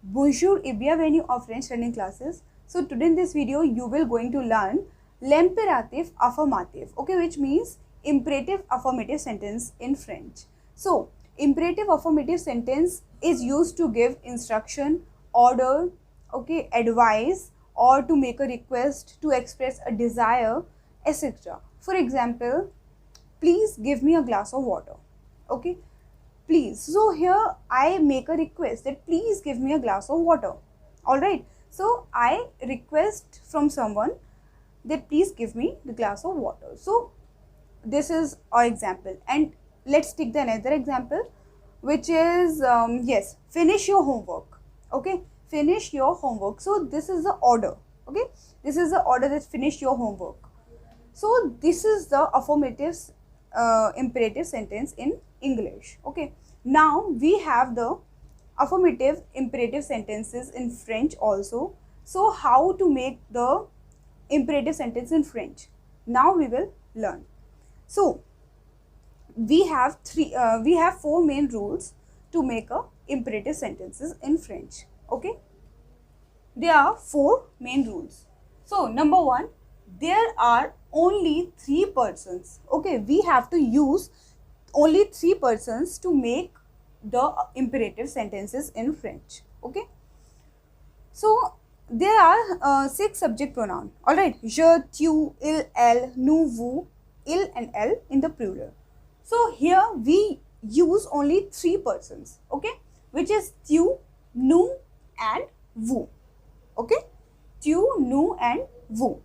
Bonjour et bienvenue en French learning classes. So today in this video you will going to learn l'impératif affirmative, okay, which means imperative affirmative sentence in French. So imperative affirmative sentence is used to give instruction, order, okay, advice, or to make a request, to express a desire, etc. For example, please give me a glass of water, okay, please. So here I make a request that please give me a glass of water. Alright, so I request from someone that please give me the glass of water. So this is our example, and let's take the another example, which is yes, finish your homework. Okay, finish your homework. So this is the order. Okay, this is the order that finish your homework. So this is the affirmative imperative sentence in English. Okay, now we have the affirmative imperative sentences in French also. So how to make the imperative sentence in French? Now we will learn. So we have four main rules to make a imperative sentences in French. Okay, there are four main rules. So number one, there are only three persons. Okay, we have to use only three persons to make the imperative sentences in French. Okay, so there are six subject pronoun. All right, je, tu, il, elle, nous, vous, il and elle in the plural. So here we use only three persons, okay, which is tu, nous and vous. Okay, tu, nous and vous,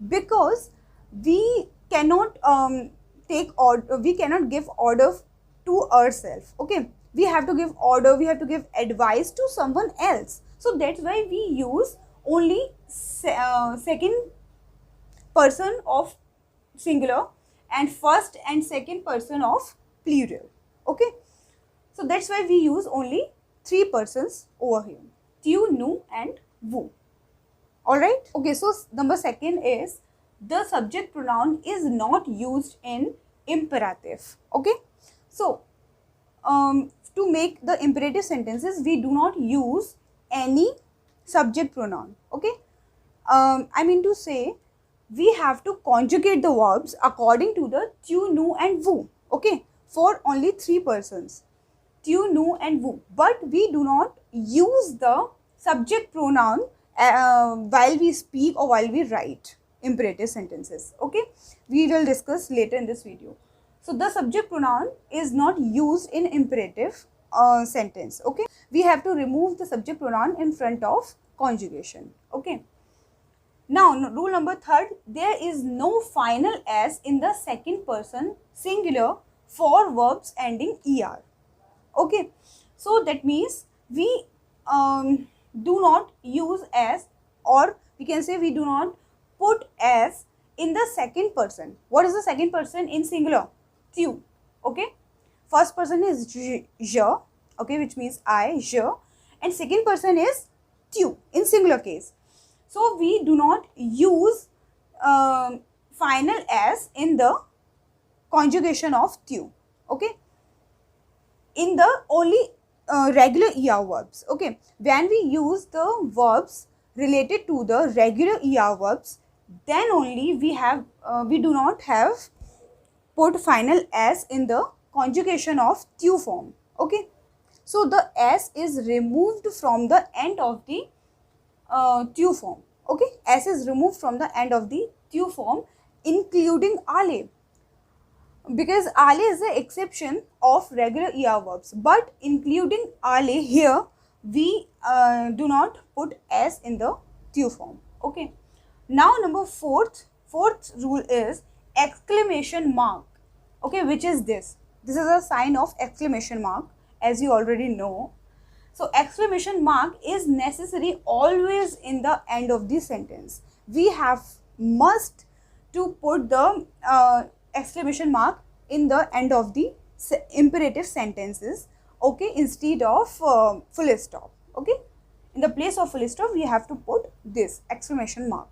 because we cannot we cannot give order to ourselves. Okay, we have to give order, we have to give advice to someone else. So that's why we use only second person of singular and first and second person of plural. Okay, so that's why we use only three persons over here, tu, nous and vous. Alright, okay, so number second is the subject pronoun is not used in imperative. Okay, so to make the imperative sentences we do not use any subject pronoun. Okay, I mean to say we have to conjugate the verbs according to the tu, nous and vous. Okay, for only three persons, tu, nous and vous, but we do not use the subject pronoun while we speak or while we write imperative sentences. Okay, we will discuss later in this video. So the subject pronoun is not used in imperative sentence. Okay, we have to remove the subject pronoun in front of conjugation. Okay, now rule number third, there is no final s in the second person singular for verbs ending er. Okay, so that means we do not use s, or we can say we do not put s in the second person. What is the second person in singular? Tu. Okay, first person is je, okay, which means I, je, and second person is tu in singular case. So we do not use final s in the conjugation of tu. Okay, in the only regular er verbs. Okay, when we use the verbs related to the regular er verbs, then only we do not have put final s in the conjugation of tu form. Okay, so the s is removed from the end of the tu form. Okay, s is removed from the end of the tu form, including ale, because ale is the exception of regular er verbs, but including ale here we do not put s in the tu form. Okay, now number fourth rule is exclamation mark. Okay, which is this is a sign of exclamation mark, as you already know. So exclamation mark is necessary always in the end of the sentence. We must to put the exclamation mark in the end of the imperative sentences. Okay, instead of full stop. Okay, in the place of full stop we have to put this exclamation mark.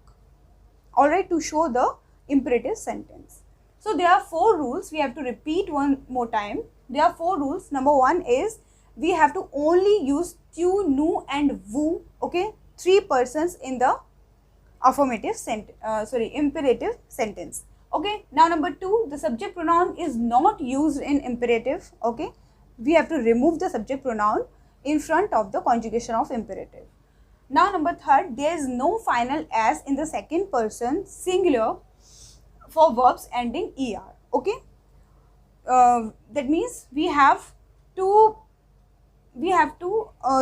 Alright, to show the imperative sentence. So there are four rules. We have to repeat one more time. There are four rules. Number one is we have to only use tu, nu and vu, okay, 3 persons in the imperative sentence. Okay, now number 2, the subject pronoun is not used in imperative. Okay, we have to remove the subject pronoun in front of the conjugation of imperative. Now number 3, there is no final s in the second person singular for verbs ending er. Okay, that means we have to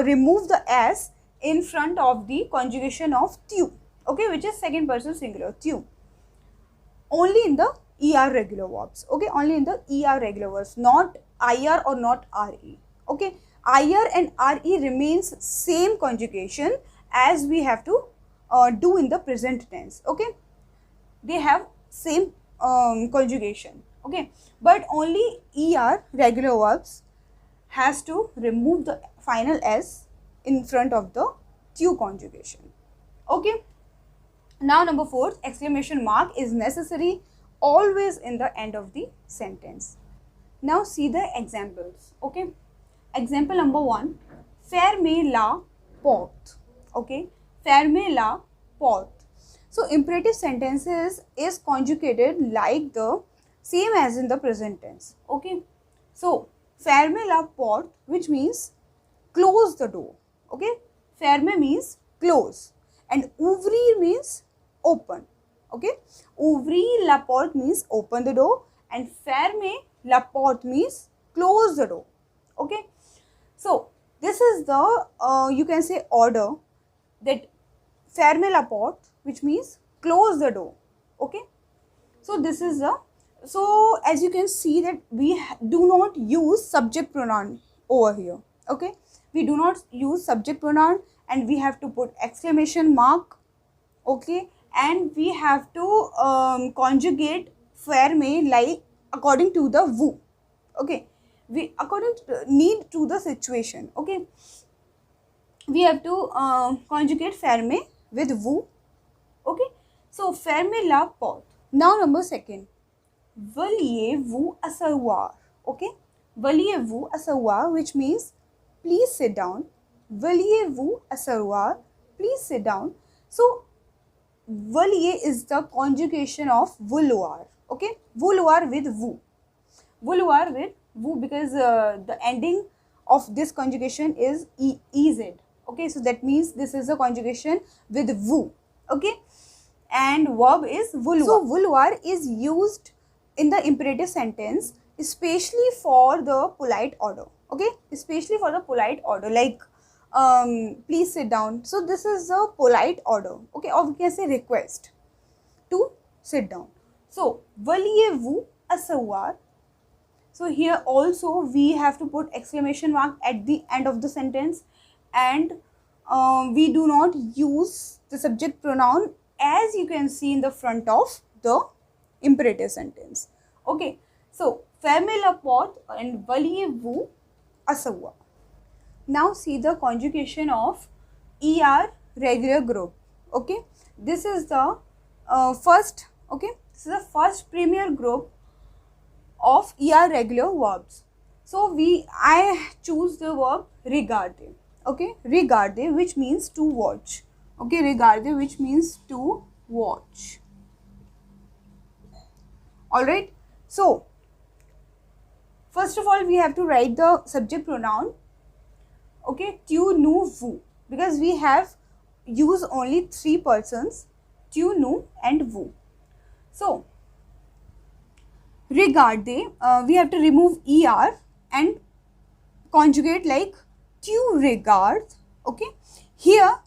remove the s in front of the conjugation of tu, okay, which is second person singular, tu, only in the er regular verbs. Okay, only in the er regular verbs, not ir or not re. Okay, ir and re remains same conjugation as we have to do in the present tense. Okay, they have same conjugation. Okay, but only er regular verbs has to remove the final s in front of the tu conjugation. Okay, now number 4, exclamation mark is necessary always in the end of the sentence. Now see the examples. Okay, example number 1, fermez la porte. Okay, fermez la porte. So imperative sentences is conjugated like the same as in the present tense. Okay, so fermez la porte, which means close the door. Okay, fermer means close and ouvrir means open. Okay, ouvrir la porte means open the door and fermer la porte means close the door. Okay, so this is the you can say order, that fermer la porte, which means close the door. Okay, so this is the, so as you can see that we do not use subject pronoun over here. Okay, we do not use subject pronoun and we have to put exclamation mark. Okay, and we have to conjugate ferme like according to the vu. Okay, we according to need to the situation. Okay, we have to conjugate ferme with vu. Okay, so fermez la porte. Now number 2, veuillez-vous asseoir. Okay, veuillez-vous asseoir, which means please sit down. Veuillez-vous asseoir, please sit down. So veuillez is the conjugation of vouloir. Okay, vouloir with vous. Vouloir with vous, because the ending of this conjugation is ez. Okay, so that means this is a conjugation with vous. Okay, and verb is vouloir. So vouloir is used in the imperative sentence, especially for the polite order. Okay, especially for the polite order, like please sit down. So this is a polite order. Okay, or we can say request to sit down. So veuillez-vous asseoir. So here also we have to put exclamation mark at the end of the sentence, and we do not use the subject pronoun as you can see in the front of the imperative sentence. Okay, so fermez la porte and veuillez-vous asseoir. Now see the conjugation of er regular group. Okay, this is the first. Okay, this is the first premier group of er regular verbs. So I choose the verb regarder. Okay, regarder, which means to watch. Okay, regarder, which means to watch. All right, so first of all we have to write the subject pronoun. Okay, tu, nu, vous, because we have used only 3 persons, tu, nu and vous. So regarder, we have to remove er and conjugate like tu regards. Okay, here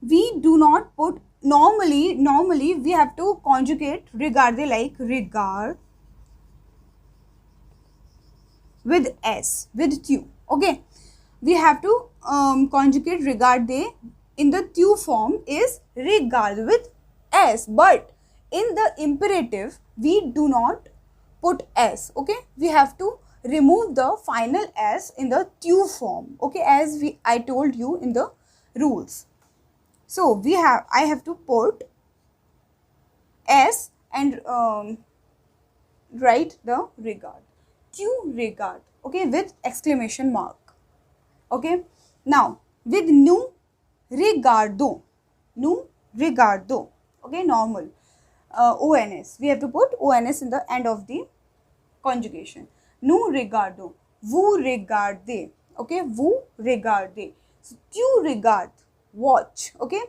we do not put, normally we have to conjugate regarder like regard with s, with tu. Okay, we have to conjugate regarder in the tu form is regard with s, but in the imperative we do not put s. Okay, we have to remove the final s in the tu form. Okay, as I told you in the rules. So I have to put s and write the regard, tu regard. Okay, with exclamation mark. Okay. Now with nous regardons, nous regardons. Okay, normal. ONS. We have to put ONS in the end of the conjugation. Nous regardons. Vous regardez. Okay, vous regardez. So, tu regardes. Watch. Okay.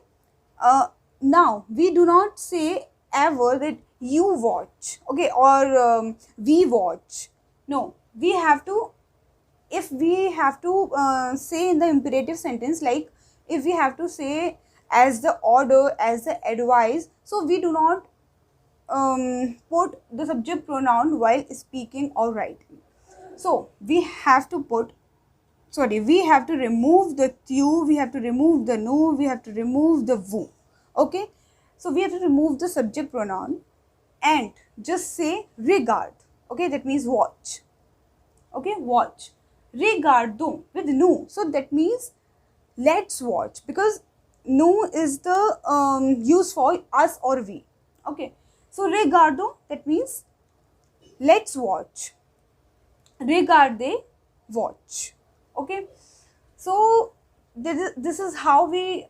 Now we do not say ever that you watch. Okay, or we watch. No, we have to. If we have to say in the imperative sentence, like if we have to say as the order, as the advice, so we do not put the subject pronoun while speaking or writing. So we have to put, we have to remove the tu, we have to remove the nous, we have to remove the vous. Okay, so we have to remove the subject pronoun and just say regard. Okay, that means watch. Okay, watch. Regardons with nous, so that means let's watch, because nous is the use for us or we. Okay, so regardons, that means let's watch. Regardez, watch. Okay, so this is how we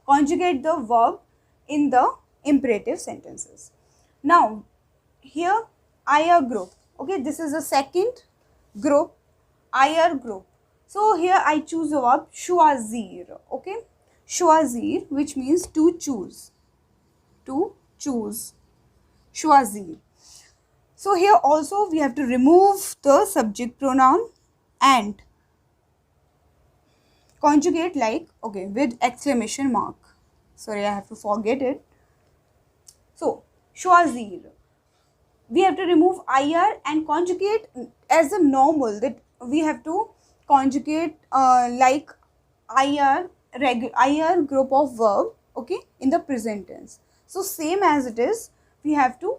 conjugate the verb in the imperative sentences. Now here IR group. Okay, this is the second group, IR group. So here I choose the verb choisir. Okay, choisir, which means to choose. To choose. Choisir. So here also we have to remove the subject pronoun and conjugate like, okay, with exclamation mark. Sorry, I have to forget it. So choisir. We have to remove IR and conjugate as a normal, that we have to conjugate like IR group of verb, okay, in the present tense. So same as it is, we have to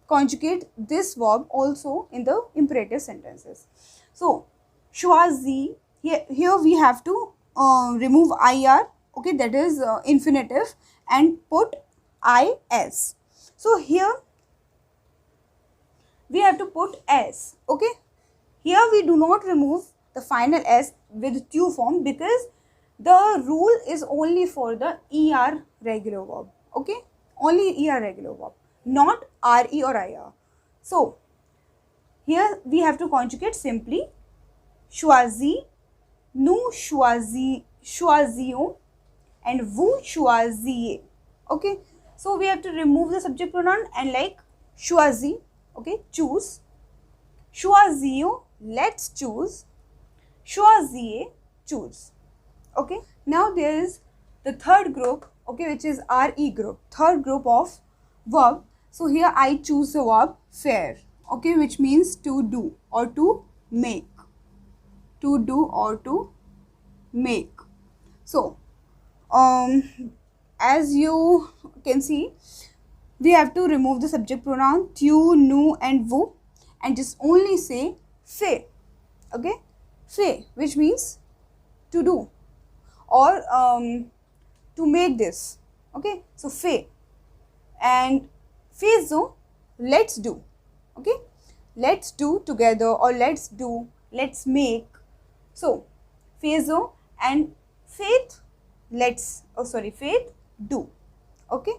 conjugate this verb also in the imperative sentences. So choisi, here we have to remove IR, okay, that is infinitive, and put IS. So here we have to put S. Okay, here we do not remove the final S with tu form, because the rule is only for the ER regular verb. Okay, only ER regular verb, not RE or IR. So here we have to conjugate simply choisi, nous choisions, and vous choisiez. Okay, so we have to remove the subject pronoun and like choisi, okay, choose, choisions, let's choose, choisiez, choose. Okay, now there is the third group, okay, which is RE group, third group of verb. So here I choose the verb faire, okay, which means to do or to make. To do or to make. So as you can see, we have to remove the subject pronoun tu, nous, and vous, and just only say fait. Okay, fait, which means to do or to make this. Okay, so fait and faisons, let's do. Okay, let's do together, or let's do, let's make. So faisons and faith, let's, faith, do. Okay,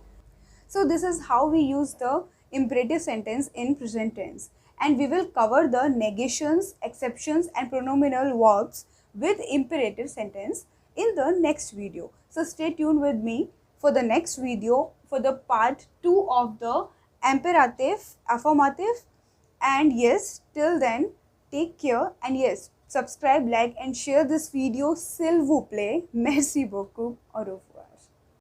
so this is how we use the imperative sentence in present tense, and we will cover the negations, exceptions, and pronominal verbs with imperative sentence in the next video. So stay tuned with me for the next video for the part 2 of the imperative, affirmative. And yes, till then, take care, and yes, subscribe, like, and share this video, s'il vous plaît. Merci beaucoup. Au revoir.